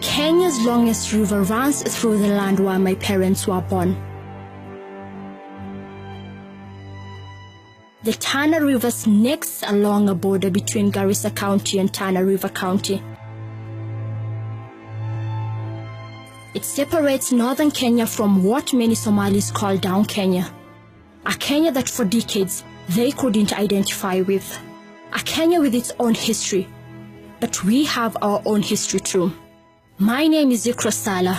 Kenya's longest river runs through the land where my parents were born. The Tana River snakes along a border between Garissa County and Tana River County. It separates northern Kenya from what many Somalis call down Kenya. A Kenya that for decades they couldn't identify with. A Kenya with its own history. But we have our own history too. My name is Zikra Sala.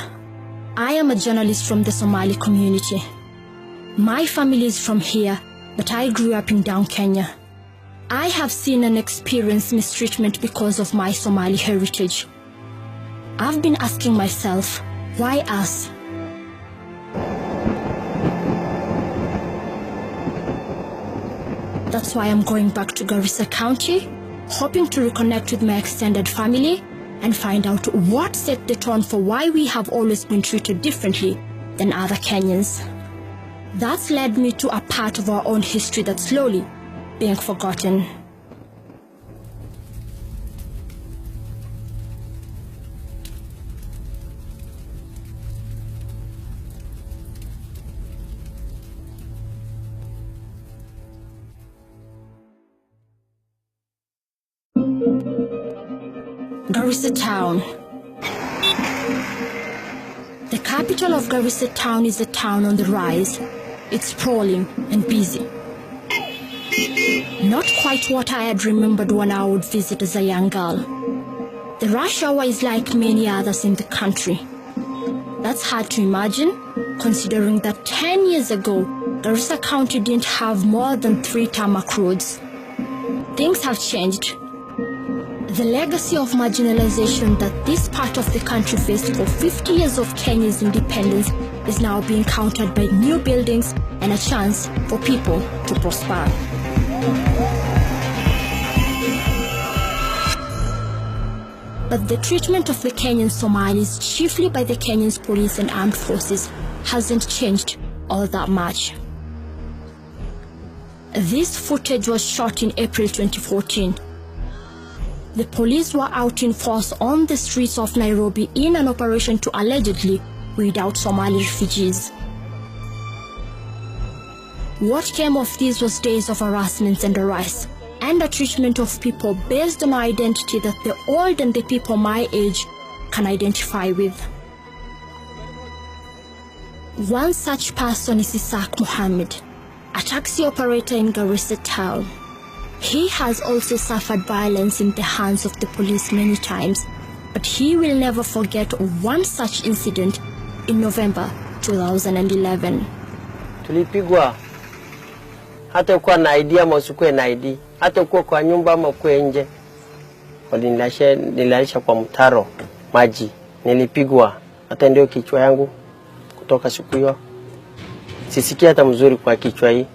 I am a journalist from the Somali community. My family is from here, but I grew up in down Kenya. I have seen and experienced mistreatment because of my Somali heritage. I've been asking myself, why us? That's why I'm going back to Garissa County, hoping to reconnect with my extended family and find out what set the tone for why we have always been treated differently than other Kenyans. That's led me to a part of our own history that's slowly being forgotten. Garissa Town. The capital of Garissa Town is a town on the rise. It's sprawling and busy. Not quite what I had remembered when I would visit as a young girl. The rush hour is like many others in the country. That's hard to imagine, considering that 10 years ago, Garissa County didn't have more than 3 tarmac roads. Things have changed. The legacy of marginalization that this part of the country faced for 50 years of Kenya's independence is now being countered by new buildings and a chance for people to prosper. But the treatment of the Kenyan Somalis, chiefly by the Kenyan police and armed forces, hasn't changed all that much. This footage was shot in April 2014. The police were out in force on the streets of Nairobi in an operation to allegedly weed out Somali refugees. What came of this was days of harassment and arrests, and the treatment of people based on identity that the old and the people my age can identify with. One such person is Isaac Mohammed, a taxi operator in Garissa Town. He has also suffered violence in the hands of the police many times, but he will never forget one such incident in November 2011. Tulipigwa hata kwa na ID ama usikue na ID, hata kwa nyumba ama kwa nje. Walinilaisha kwa mtaro maji. Nilipigwa hata ndio kichwa yangu kutoka siku hiyo. Sisikia hata mzuri kwa kichwa hii.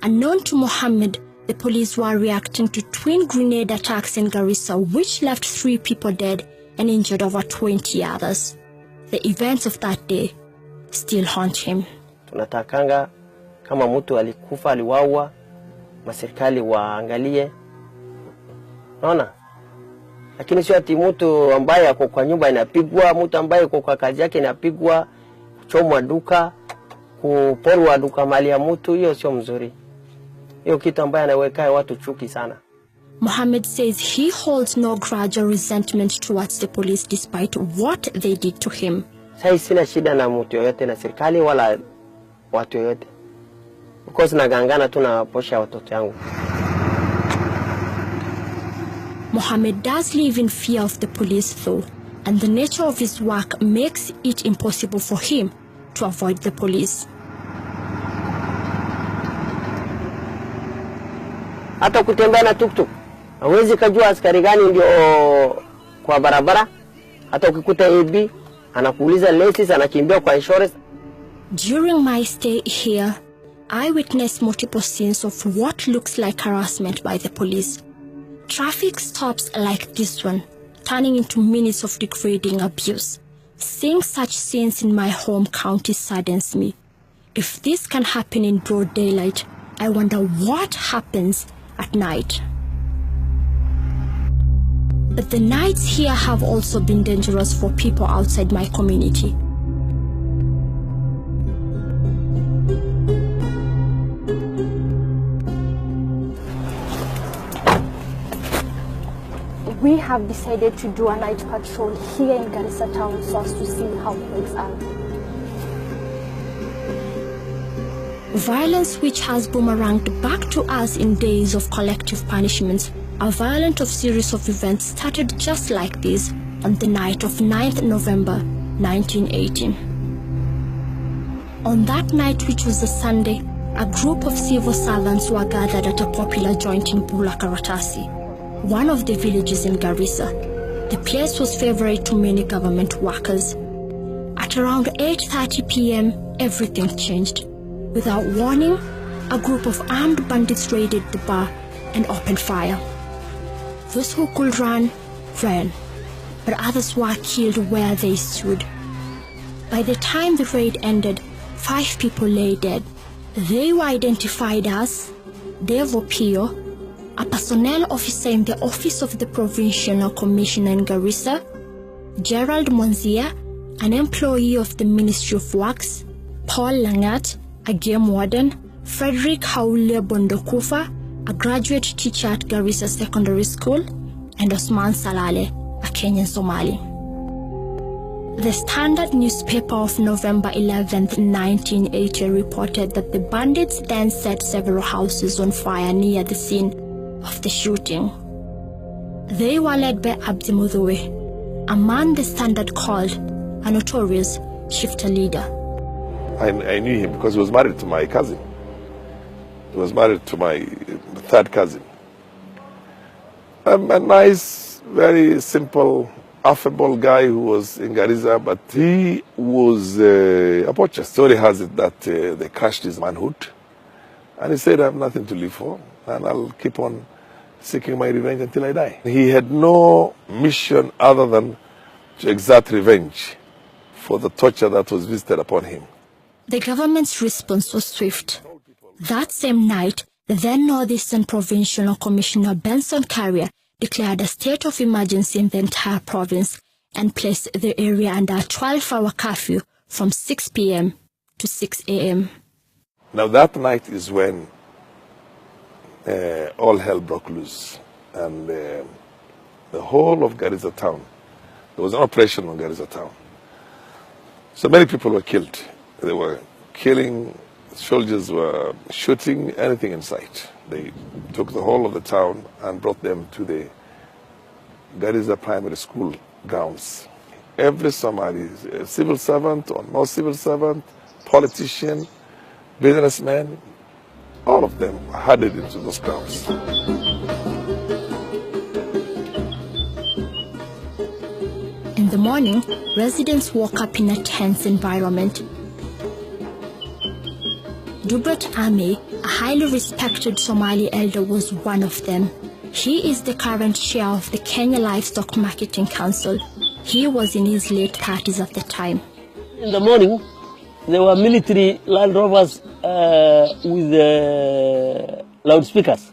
Unknown to Mohammed, the police were reacting to twin grenade attacks in Garissa, which left 3 people dead and injured over 20 others. The events of that day still haunt him. Tunatakanga kama mtu alikufa aliwawa, maserikali waangalie. Naona? Lakini sio ati mtu ambaye ako kwa nyumba inapigwa, mtu ambaye ako kwa kazi yake inapigwa, kuchomwa duka, kuporwa duka mali ya mtu, hiyo sio mzuri. Hiyo kitu ambaye anaweka watu chuki sana. Mohammed says he holds no grudge or resentment towards the police despite what they did to him. Sasa sina shida na mtu yoyote na serikali wala watu yoyote. Because nagangana tu na posha watoto yangu. Mohammed does live in fear of the police though, and the nature of his work makes it impossible for him to avoid the police. Hata kutembea na tuktuk, hawezi kujua askari gani ndio kwa barabara. Hata ukikuta AB anakuuliza license, anakimbia kwa insurance. During my stay here, I witnessed multiple scenes of what looks like harassment by the police. Traffic stops like this one, turning into minutes of degrading abuse. Seeing such scenes in my home county saddens me. If this can happen in broad daylight, I wonder what happens at night. But the nights here have also been dangerous for people outside my community. We have decided to do a night patrol here in Garissa town so as to see how things are. Violence which has boomeranged back to us in days of collective punishments. A violent series of events started just like this on the night of 9th November 1918. On that night, which was a Sunday, a group of civil servants were gathered at a popular joint in Bulla Karadasi, one of the villages in Garissa. The place was favorite to many government workers. At around 8:30 p.m., everything changed. Without warning, a group of armed bandits raided the bar and opened fire. Those who could run, ran, but others were killed where they stood. By the time the raid ended, 5 people lay dead. They were identified as Devo Pio, a personnel officer in the office of the Provincial Commissioner in Garissa, Gerald Monzia, an employee of the Ministry of Works, Paul Langat, a game warden, Frederick Haule Bondokufa, a graduate teacher at Garissa Secondary School, and Osman Salale, a Kenyan Somali. The Standard newspaper of November 11th, 1980 reported that the bandits then set several houses on fire near the scene of the shooting. They were led by Abdi Mudhuwe, a man the Standard called a notorious shifter leader. I knew him because he was married to my cousin. He was married to my third cousin. A nice, very simple, affable guy who was in Garissa, but he was a poacher. Story has it that they crushed his manhood, and he said, I have nothing to live for, and I'll keep on seeking my revenge until I die. He had no mission other than to exact revenge for the torture that was visited upon him. The government's response was swift. That same night, the then Northeastern Provincial Commissioner Benson Carrier declared a state of emergency in the entire province and placed the area under a 12-hour curfew from 6 p.m. to 6 a.m. Now that night is when all hell broke loose, and the whole of Garissa town, there was an operation on Garissa town. So many people were killed. They were killing, soldiers were shooting anything in sight. They took the whole of the town and brought them to the Garissa primary school grounds. Every Somali, civil servant or no civil servant, politician, businessman, all of them headed into those grounds. In the morning, residents woke up in a tense environment. Dubrat Ame, a highly respected Somali elder, was one of them. He is the current chair of the Kenya Livestock Marketing Council. He was in his late 30s at the time. In the morning, there were military Land Rovers with loudspeakers.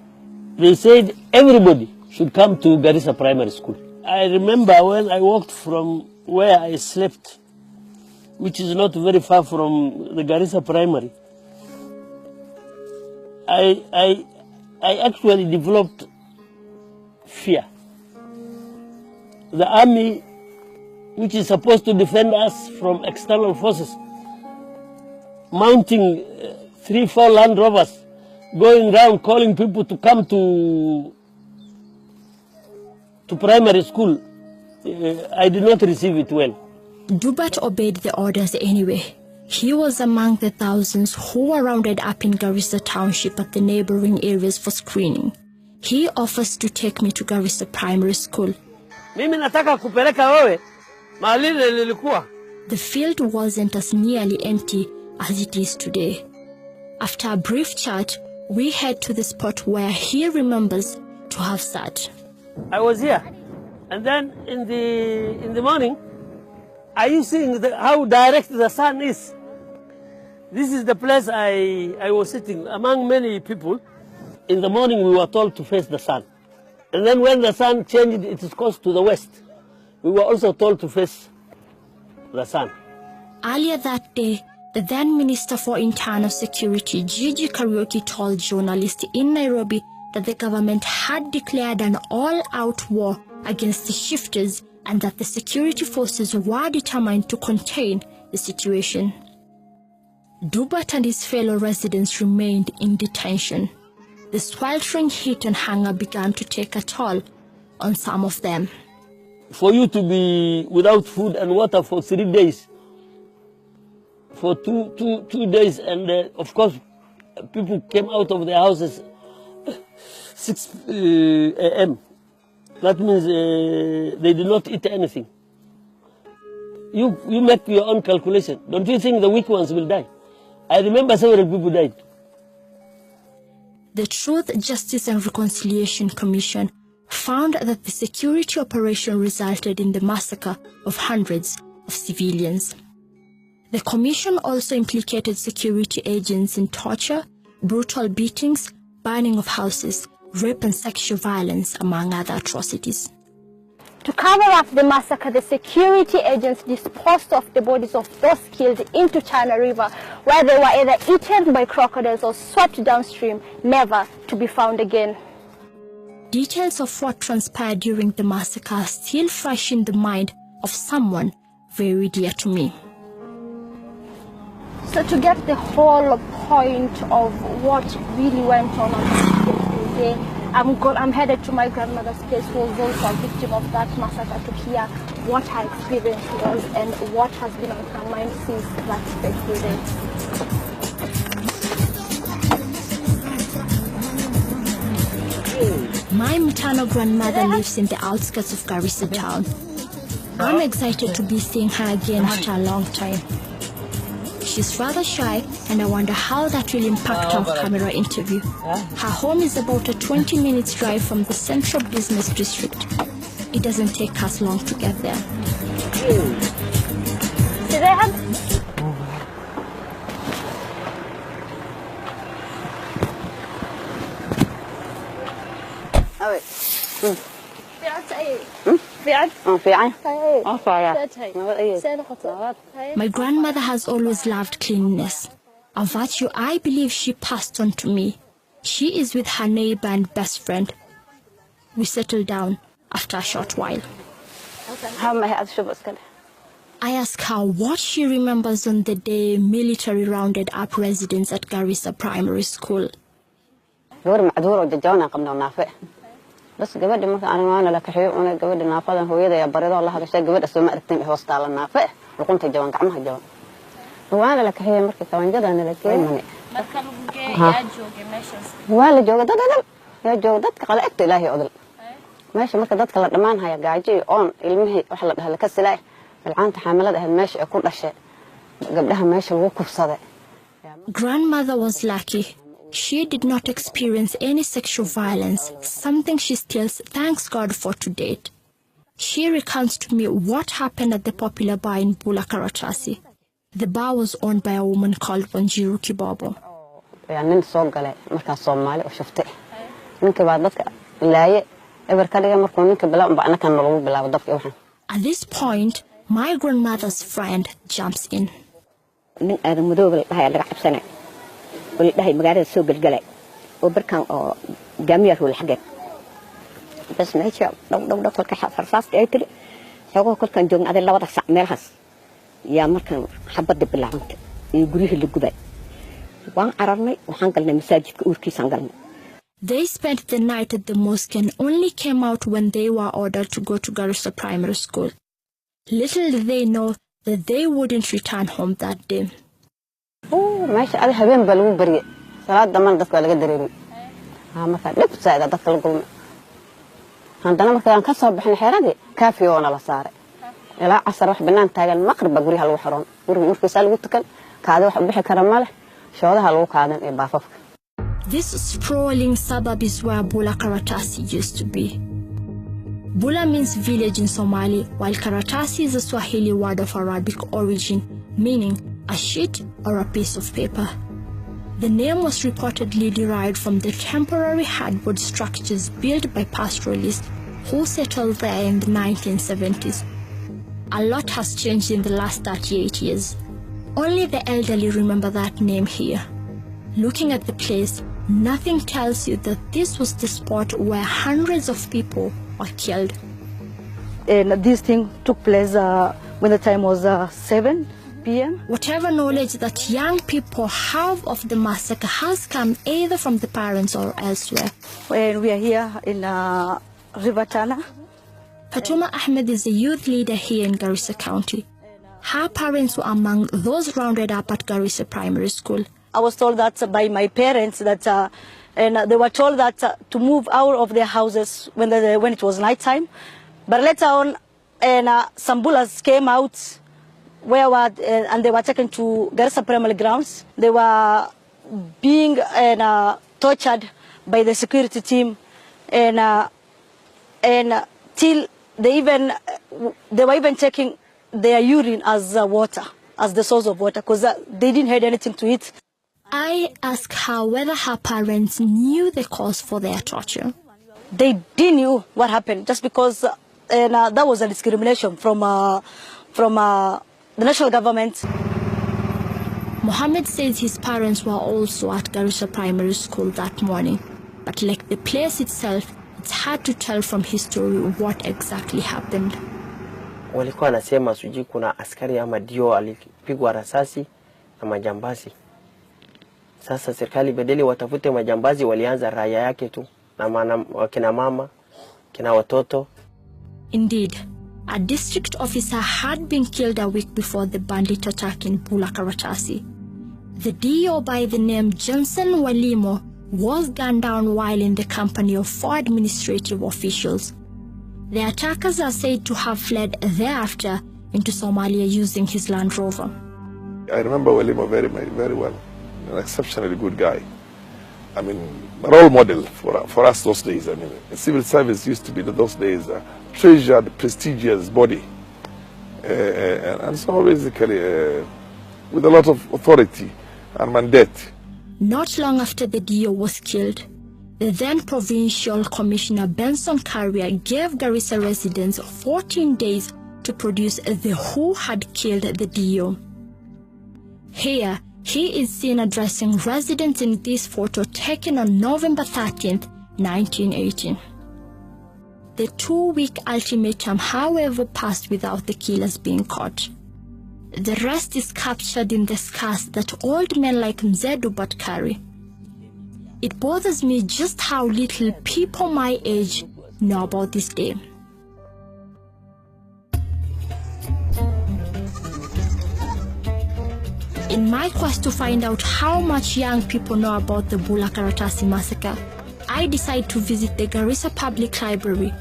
They said everybody should come to Garissa Primary School. I remember when I walked from where I slept, which is not very far from the Garissa Primary, I actually developed fear. The army, which is supposed to defend us from external forces, mounting 3-4 Land Rovers, going around calling people to come to primary school, I did not receive it well. Dubat obeyed the orders anyway. He was among the thousands who were rounded up in Garissa Township at the neighboring areas for screening. He offers to take me to Garissa Primary School. The field wasn't as nearly empty as it is today. After a brief chat, we head to the spot where he remembers to have sat. I was here, and then in the morning, Are you seeing how direct the sun is? This is the place I was sitting among many people. In the morning we were told to face the sun. And then when the sun changed its course to the west, we were also told to face the sun. Earlier that day, the then Minister for Internal Security, Gigi Kariuki, told journalists in Nairobi that the government had declared an all-out war against the shifters and that the security forces were determined to contain the situation. Dubat and his fellow residents remained in detention. The sweltering heat and hunger began to take a toll on some of them. For you to be without food and water for 3 days, for two days, and of course, people came out of their houses 6 a.m. That means they did not eat anything. You make your own calculation. Don't you think the weak ones will die? I remember several people died. The Truth, Justice and Reconciliation Commission found that the security operation resulted in the massacre of hundreds of civilians. The commission also implicated security agents in torture, brutal beatings, burning of houses, rape and sexual violence, among other atrocities. To cover up the massacre, the security agents disposed of the bodies of those killed into China River, where they were either eaten by crocodiles or swept downstream, never to be found again. Details of what transpired during the massacre are still fresh in the mind of someone very dear to me. So to get the whole point of what really went on that day, I'm headed to my grandmother's place, who was also a victim of that massacre, to hear what her experience was and what has been on her mind since that fateful day. My maternal grandmother lives in the outskirts of Garrisa town. I'm excited to be seeing her again after a long time. She's rather shy, and I wonder how that will impact our camera interview. Her home is about a 20-minute drive from the central business district. It doesn't take us long to get there. My grandmother has always loved cleanliness, a virtue I believe she passed on to me. She is with her neighbor and best friend. We settle down after a short while. I ask her what she remembers on the day military rounded up residents at Garrisa Primary School. بس قبل ما أنا لك حيو أنا قبل نافذة هو إذا يبرد الله هذا الشيء قبل أسمع رتين هوست على النافذة وقمت الجوان كعمها الجوان وأنا لك حيو مركز كمان جدا أنا لك مني ولا جوجا ده يا جوجا ده قلقت لا هي أضل ماشي مركز ده قلقت دمان هاي قاعدي أون المه وحلا هلا كسلاي العان تحمل ده ماشي أكون أشياء قبلها ماشي الوقوف صدق. Grandmother was lucky. She did not experience any sexual violence, something she still thanks God for to date. She recounts to me what happened at the popular bar in Bulla Karadasi. The bar was owned by a woman called Wanjiru Kibobo. At this point, my grandmother's friend jumps in. ولده مقارنة سوق الجلع وبركان أو جميع هو الحاجات بس ما يشاء لو كل كحف رصاص تأتي هو كل كان جون هذا اللي وضع سعملهاس يا مركان حبض بالعنت يجريه اللي جبال وان عررني وحنقلنا مساجد كوركي سانقلنا. They spent the night at the mosque and only came out when they were ordered to go to Garrisa Primary School. Little did they know that they wouldn't return home that day. ماشي هذا هبين بلون بريء صلاة دمان دتك ولا قدرين مثلا لبس هذا دتك القوم عندنا مثلا كسر بحنا حيرادي كافي وانا لصار إلى عصر واحد بنان تاج المقرب بقولي هالوحرون ورمي سال قلتك كذا واحد بحي كرماله شو هذا هالوك هذا يبافك. This sprawling suburb is where Bulla Karadasi used to be. Bulla means village in Somali, while Karatasi is a Swahili word of Arabic origin, meaning a sheet or a piece of paper. The name was reportedly derived from the temporary hardwood structures built by pastoralists who settled there in the 1970s. A lot has changed in the last 38 years. Only the elderly remember that name here. Looking at the place, nothing tells you that this was the spot where hundreds of people were killed. And this thing took place when the time was 7 p.m. Whatever knowledge that young people have of the massacre has come either from the parents or elsewhere. When we are here in River Tana. Fatuma Ahmed is a youth leader here in Garissa County. Her parents were among those rounded up at Garissa Primary School. I was told that by my parents that, and they were told that to move out of their houses when it was night time. But later on, and some bullas came out and they were taken to Garissa Primary grounds. They were being tortured by the security team, and till they were even taking their urine as water, as the source of water, because they didn't have anything to eat. I asked her whether her parents knew the cause for their torture. They didn't know what happened, just because that was a discrimination from the national government. Mohammed says his parents were also at Garissa Primary School that morning, but like the place itself, it's hard to tell from history what exactly happened. Walikuwa nasema sijui kuna askari ama dio alipigwa rasasi na majambazi. Sasa serikali badala watafute majambazi walianza raia yake tu na kina mama, kina watoto. Indeed, a district officer had been killed a week before the bandit attack in Bulla Karadasi. The DO by the name Johnson Walimo was gunned down while in the company of 4 administrative officials. The attackers are said to have fled thereafter into Somalia using his Land Rover. I remember Walimo very well. An exceptionally good guy. I mean, a role model for us those days. I mean, the civil service used to be those days a treasured, prestigious body. And so basically with a lot of authority and mandate. Not long after the DO was killed, the then Provincial Commissioner Benson Carrier gave Garissa residents 14 days to produce the who had killed the DO. Here, he is seen addressing residents in this photo taken on November 13th, 1918. The 2-week ultimatum, however, passed without the killers being caught. The rest is captured in the scars that old men like Mzee Dubat carry. It bothers me just how little people my age know about this day. In my quest to find out how much young people know about the Bulla Karadasi massacre, I decide to visit the Garissa Public Library.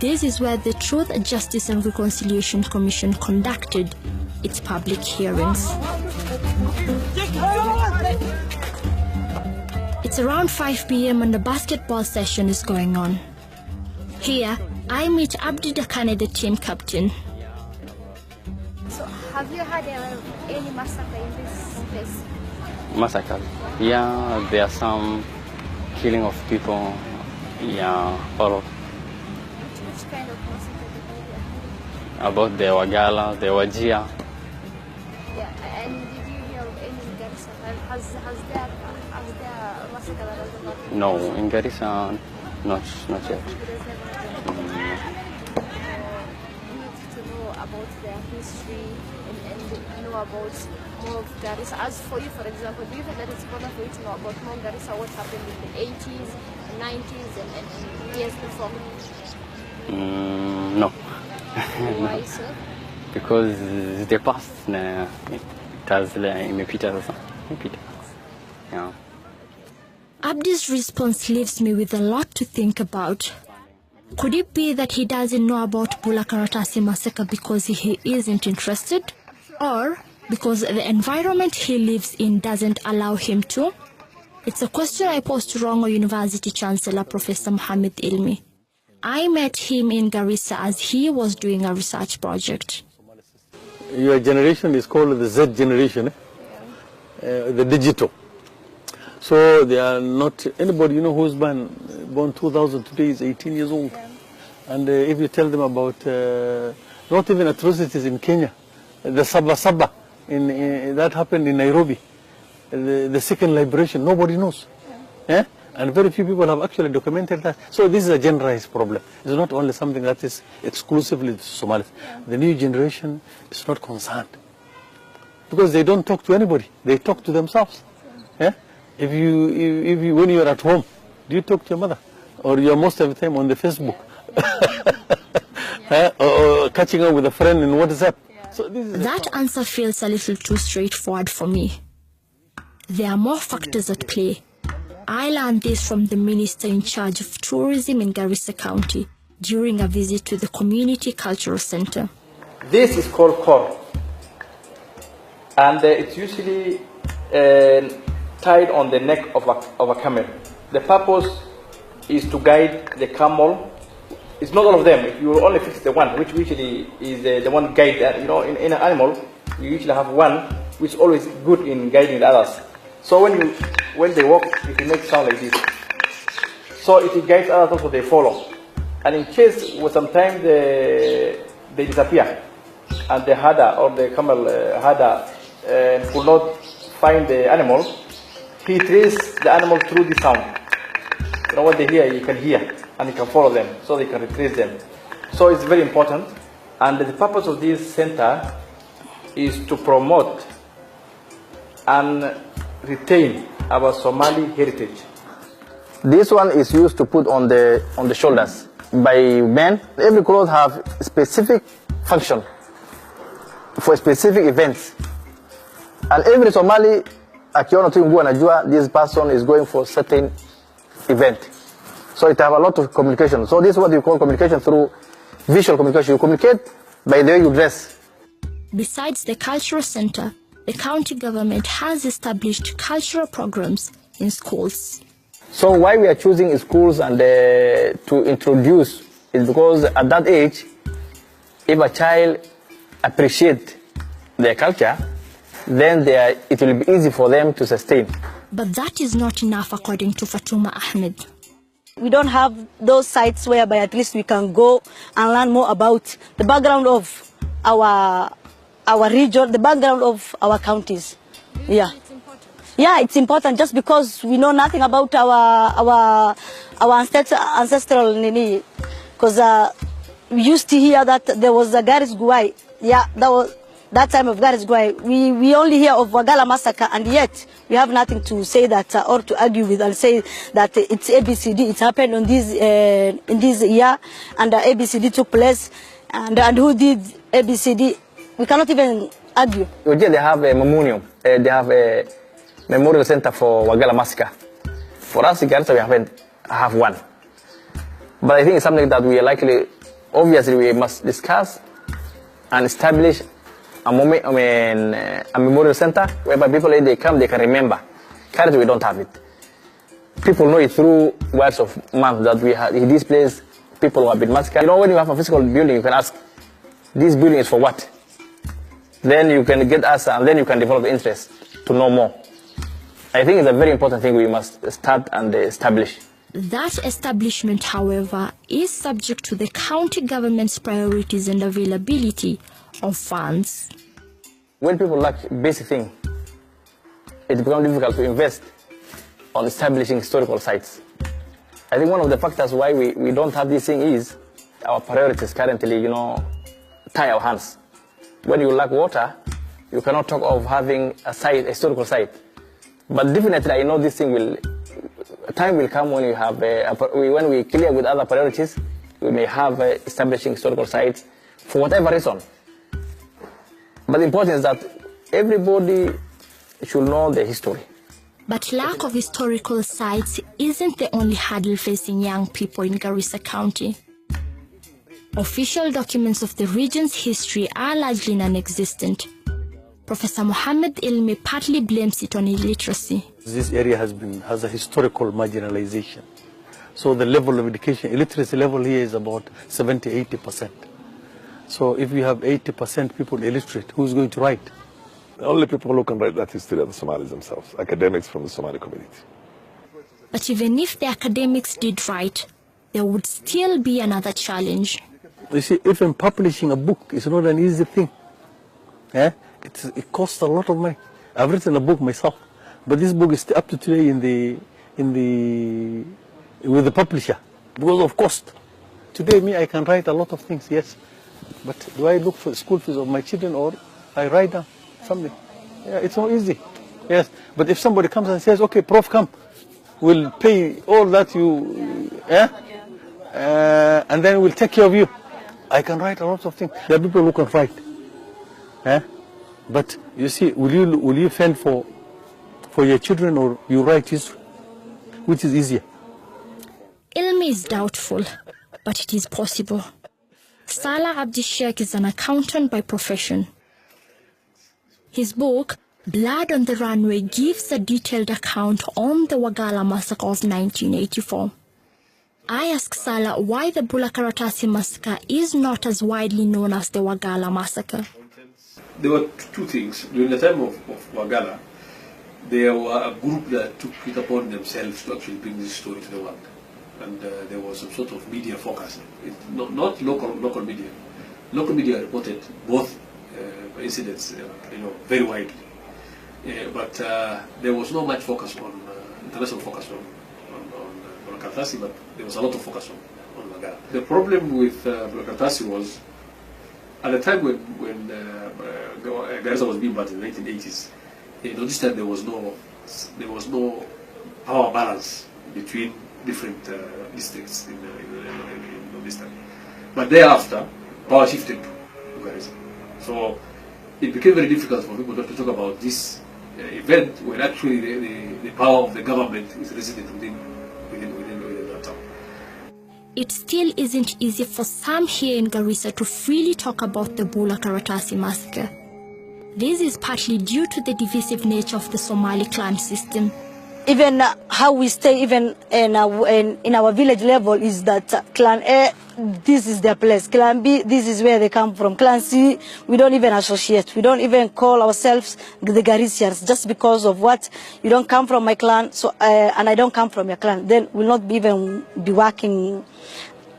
This is where the Truth, Justice and Reconciliation Commission conducted its public hearings. It's around 5 p.m. and the basketball session is going on. Here, I meet Abdi Dakane, the team captain. So, have you had any massacre in this place? Massacre? Yeah, there are some killing of people. Yeah, all of. Which kind of massacre did you hear? About the Wagala, the Wajia. Yeah, and did you hear of any in Garissa? Has there massacre that has happened? No, in Garissa, not yet. To know about their history and know about more of Garissa. As for you, for example, do you think that it's important for you to know about more Garissa, what happened in the 80s, 90s, and years before? No. Why so? Because the past, it has imepita. Yeah. Abdi's response leaves me with a lot to think about. Could it be that he doesn't know about Bulla Karadasi massacre because he isn't interested? Or because the environment he lives in doesn't allow him to? It's a question I posed to Rongo University Chancellor Professor Mohammed Ilmi. I met him in Garissa as he was doing a research project. Your generation is called the Z generation, the digital. So they are not, anybody who's born 2000 today is 18 years old. And if you tell them about not even atrocities in Kenya, the Sabah that happened in Nairobi, the second liberation, nobody knows. And very few people have actually documented that. So this is a generalized problem. It's not only something that is exclusively to Somalis. The new generation is not concerned because they don't talk to anybody. They talk to themselves. If you when you're at home, do you talk to your mother, or you're most of the time on the Facebook, or catching up with a friend in WhatsApp? So That answer feels a little too straightforward for me. There are more factors at play. I learned this from the minister in charge of tourism in Garissa County during a visit to the Community Cultural Center. This is called cord, and it's usually tied on the neck of a camel. The purpose is to guide the camel. It's not all of them. If you only fix the one, which usually is the one guide. In an animal, you usually have one which is always good in guiding the others. So when they walk, it will make sound like this. So it guides others also, they follow. And in case sometimes they disappear, and the herder or the camel herder could not find the animal, he traces the animal through the sound. What they hear, you can hear, and you can follow them, so they can retrace them. So it's very important. And the purpose of this center is to promote and retain our Somali heritage. This one is used to put on the shoulders by men. Every cloth have specific function for specific events, and every Somali akiona tu nguo anajua this person is going for certain event. So it have a lot of communication. So this is what you call communication through visual communication. You communicate by the way you dress. Besides the cultural center, the county government has established cultural programs in schools. So why we are choosing schools and to introduce is because at that age, if a child appreciates their culture, then it will be easy for them to sustain. But that is not enough, according to Fatuma Ahmed. We don't have those sites whereby at least we can go and learn more about the background of our region, the background of our counties. Yeah. Yeah, it's important just because we know nothing about our ancestral nini. Because we used to hear that there was a Garis Guai. Yeah, that time of Garis Guai. We only hear of Wagala massacre, and yet we have nothing to say that or to argue with and say that it's ABCD. It happened on this in this year, and ABCD took place, and who did ABCD? We cannot even argue. They have a memorial. They have a memorial center for Wagala massacre. For us in Garissa, we haven't have one. But I think it's something that we are likely, obviously, we must discuss and establish a memorial center whereby people, when they come, they can remember. Currently, we don't have it. People know it through words of mouth that we have in this place. People who have been massacred. When you have a physical building, you can ask, this building is for what? Then you can get us, and then you can develop interest to know more. I think it's a very important thing we must start and establish. That establishment, however, is subject to the county government's priorities and availability of funds. When people lack basic things, it becomes difficult to invest on establishing historical sites. I think one of the factors why we don't have this thing is our priorities currently, tie our hands. When you lack water, you cannot talk of having a historical site. But definitely, I know this thing time will come when you have when we clear with other priorities, we may have establishing historical sites for whatever reason. But the important is that everybody should know the history. But lack of historical sites isn't the only hurdle facing young people in Garissa County. Official documents of the region's history are largely non-existent. Professor Mohammed Ilmi partly blames it on illiteracy. This area has a historical marginalization. So the level of education, illiteracy level here is about 70–80%. So if you have 80% people illiterate, who's going to write? The only people who can write that history are the Somalis themselves, academics from the Somali community. But even if the academics did write, there would still be another challenge. You see, even publishing a book is not an easy thing. It costs a lot of money. I've written a book myself, but this book is still up to today with the publisher because of cost. Today, I can write a lot of things, yes, but do I look for school fees of my children or I write down something? Yeah, it's not easy. Yes, but if somebody comes and says, "Okay, Prof, come, we'll pay all that you, and then we'll take care of you," I can write a lot of things. There are people who can write. But you see, will you fend for your children or you write history? Which is easier? Ilmi is doubtful, but it is possible. Salah Abdishek is an accountant by profession. His book, Blood on the Runway, gives a detailed account on the Wagala massacre of 1984. I ask Salah why the Bulla Karadasi massacre is not as widely known as the Wagala massacre. There were two things. During the time of Wagala, there were a group that took it upon themselves to actually bring this story to the world. And there was some sort of media focus. Not local media. Local media reported both incidents, very widely. But there was not much focus on international focus on Karatasi, but there was a lot of focus on Wagala. The problem with Bulla Karadasi was at the time when GARRISA was being built in the 1980s. This time there was no power balance between different districts in this time. But thereafter, power shifted to GARRISA. So it became very difficult for people to talk about this event when actually the power of the government is resident within that town. It still isn't easy for some here in Garissa to freely talk about the Bulla Karadasi massacre. This is partly due to the divisive nature of the Somali clan system. Even how we stay, even in our village level, is that Clan A, this is their place. Clan B, this is where they come from. Clan C, we don't even associate. We don't even call ourselves the Garrisians just because of what? You don't come from my clan, so and I don't come from your clan. Then we'll not even be working.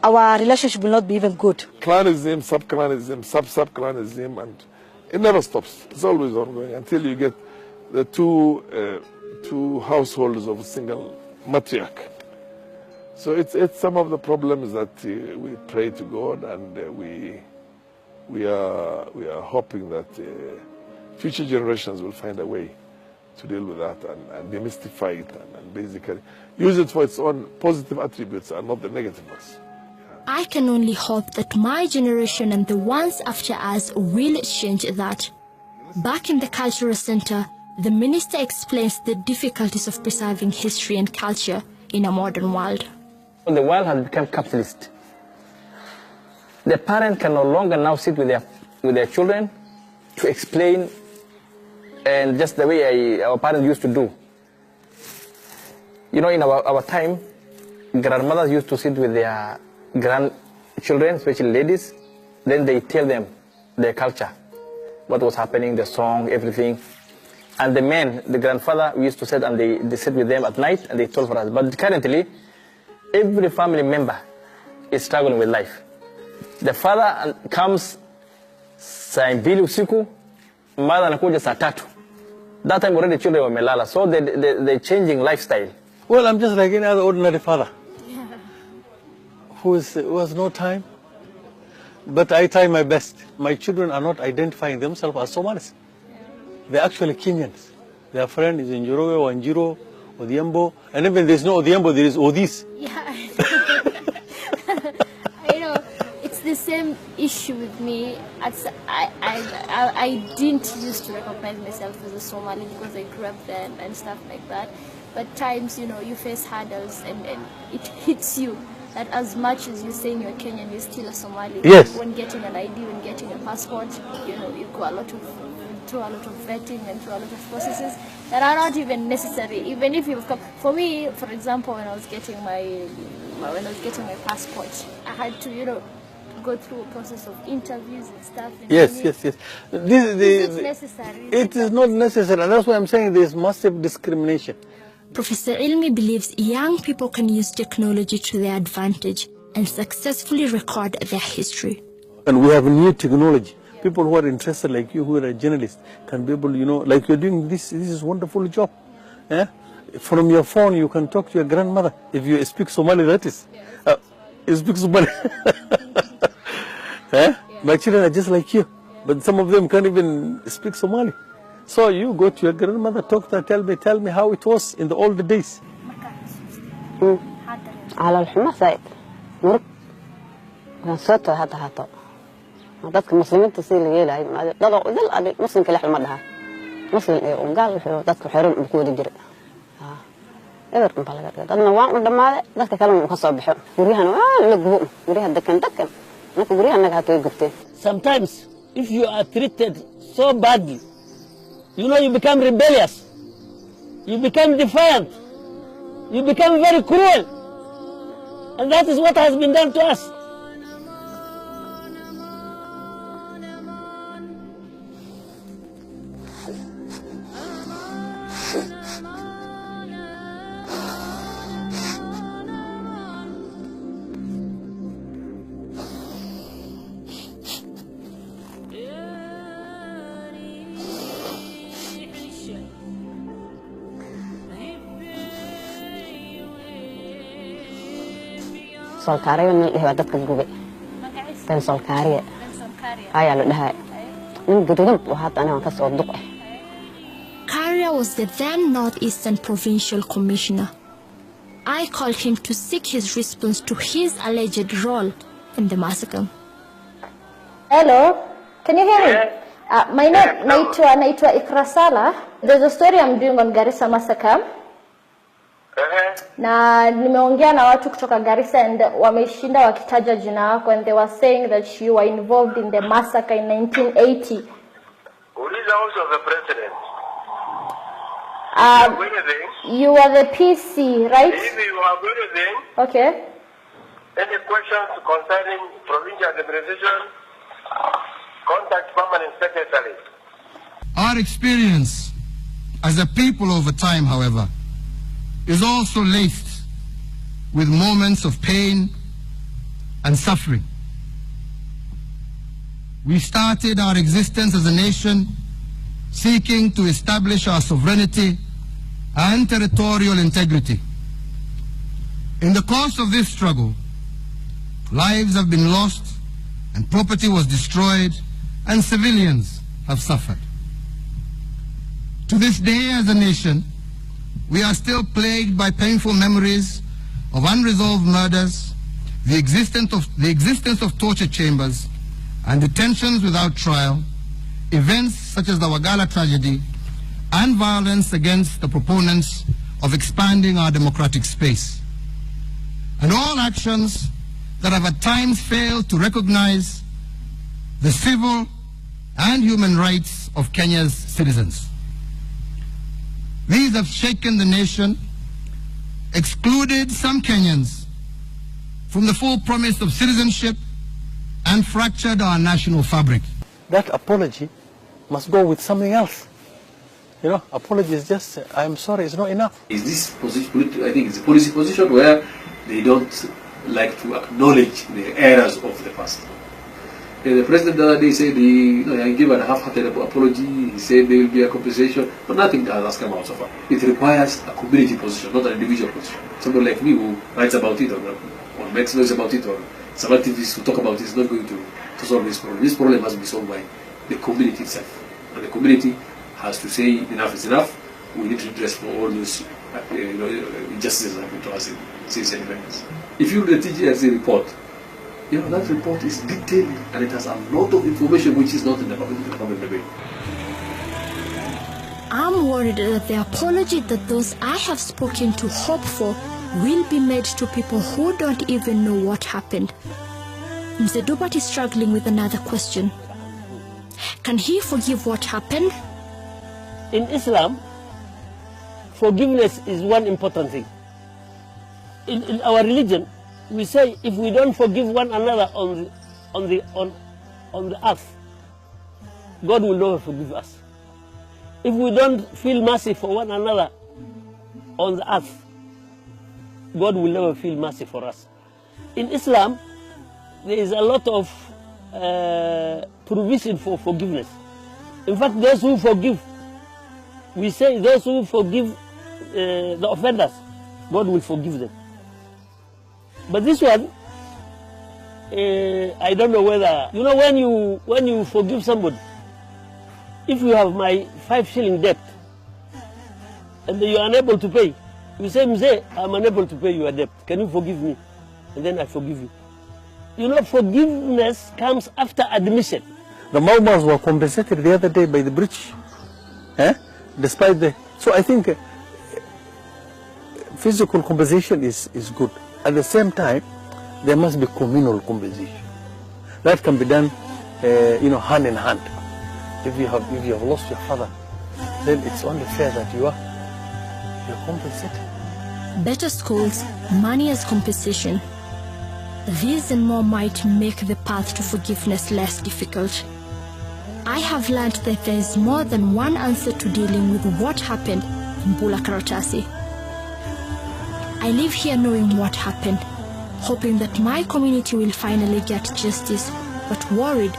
Our relationship will not be even good. Clanism, sub-clanism, sub-sub-clanism, and it never stops. It's always ongoing until you get the two households of a single matriarch. So it's some of the problems that we pray to God, and we are hoping that future generations will find a way to deal with that and demystify it and basically use it for its own positive attributes and not the negative ones. I can only hope that my generation and the ones after us will change that. Back in the cultural center, the minister explains the difficulties of preserving history and culture in a modern world. The world has become capitalist. The parent can no longer now sit with their children to explain, and just the way our parents used to do. In our time, grandmothers used to sit with their grandchildren, especially ladies, then they tell them their culture, what was happening, the song, everything. And the men, the grandfather, we used to sit and they sit with them at night and they told for us. But currently, every family member is struggling with life. The father comes saa mbili usiku, mother anakuja saa tatu. That time already children were melala, so they're changing lifestyle. Well, I'm just like any other ordinary father. Who has no time, but I try my best. My children are not identifying themselves as Somalis. They're actually Kenyans. Their friend is in Njoroge or Njiro, Odhiambo, and even there's no Odhiambo, there is Odis. Yeah, I know. It's the same issue with me. I didn't used to recognize myself as a Somali because I grew up there and stuff like that. But times, you face hurdles and it hits you that as much as you're saying you're Kenyan, you're still a Somali. Yes. When getting an ID, when getting a passport, you go through a lot of vetting and through a lot of processes that are not even necessary. Even if you've come, for me, for example, when I was getting my when I was getting my passport, I had to, go through a process of interviews and stuff. And Yes. is This it necessary? It is not necessary, and that's why I'm saying there's massive discrimination. Professor Ilmi believes young people can use technology to their advantage and successfully record their history. And we have new technology. People who are interested, like you, who are a journalist, can be able, like you're doing this. This is a wonderful job. Yeah? From your phone, you can talk to your grandmother. If you speak Somali, that is. You speak Somali. Yeah? My children are just like you, but some of them can't even speak Somali. So you go to your grandmother, talk to her, tell me how it was in the old days. على الحمى سعيد مرق صوته هذا dadka muslimiinta si la yeelay dad idil muslimka la xilmadaha muslim ee ungaal dadka xirun ku wada jiray eberkan baa laga dhigay dadna waan u dhamaaday dadka kale ma ka soo baxo guryahan waa la gubo guryaha dekan marka guryaha naga hatay gubtay. Sometimes if you are treated so badly, you become rebellious, you become defiant, you become very cruel, and that is what has been done to us. solkaariya nin dheh dadka gubay tan solkaariya ayaa la dhahay nin gududan waxa tan ka soo duqay. Karia was the then Northeastern Provincial Commissioner. I called him to seek his response to his alleged role in the massacre. Hello, can you hear me? My name naitwa Ikrasala. There's a story I'm doing on Garissa massacre. Na nimeongea na watu kutoka Garissa and wameshinda wakitaja jina yako and they were saying that you were involved in the massacre in 1980. Who is also the president? You were the PC, right? If you are anything, okay. Any questions concerning provincial administration, contact permanent secretary. Our experience as a people over time, however, is also laced with moments of pain and suffering. We started our existence as a nation seeking to establish our sovereignty and territorial integrity. In the course of this struggle, lives have been lost and property was destroyed and civilians have suffered. To this day as a nation, we are still plagued by painful memories of unresolved murders, the existence of torture chambers and detentions without trial, events such as the Wagala tragedy, and violence against the proponents of expanding our democratic space. And all actions that have at times failed to recognize the civil and human rights of Kenya's citizens. These have shaken the nation, excluded some Kenyans from the full promise of citizenship, and fractured our national fabric. That apology must go with something else. Apology is just, I'm sorry, it's not enough. Is this position, I think it's a policy position where they don't like to acknowledge the errors of the past. The president the other day said he gave a half-hearted apology. He said there will be a compensation, but nothing has come out so far. It requires a community position, not an individual position. Someone like me who writes about it or makes noise about it or some activists who talk about it is not going to solve this problem. This problem must be solved by the community itself. And the community has to say enough is enough. We need to address for all those injustices that happen to us since independence. If you read the TGRC report, that report is detailed and it has a lot of information which is not in the public debate. I'm worried that the apology that those I have spoken to hope for will be made to people who don't even know what happened. Mr. Dubat is struggling with another question. Can he forgive what happened? In Islam, forgiveness is one important thing. In our religion, we say if we don't forgive one another on the earth, God will never forgive us. If we don't feel mercy for one another on the earth, God will never feel mercy for us. In Islam, there is a lot of provision for forgiveness. In fact, those who forgive, we say those who forgive the offenders, God will forgive them. But this one, I don't know whether, you know, when you forgive somebody, if you have my 5 shilling debt and you are unable to pay, you say, Mzee, I'm unable to pay your debt. Can you forgive me? And then I forgive you. You know, forgiveness comes after admission. The Maomas were compensated the other day by the British. Despite the... So I think physical compensation is good. At the same time, there must be communal compensation. That can be done, you know, hand in hand. If you have lost your father, then it's only fair that you're compensated. Better schools, money as compensation. These and more might make the path to forgiveness less difficult. I have learned that there is more than one answer to dealing with what happened in Bulla Karadasi. I live here knowing what happened, hoping that my community will finally get justice, but worried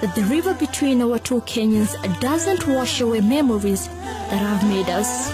that the river between our two Kenyans doesn't wash away memories that have made us.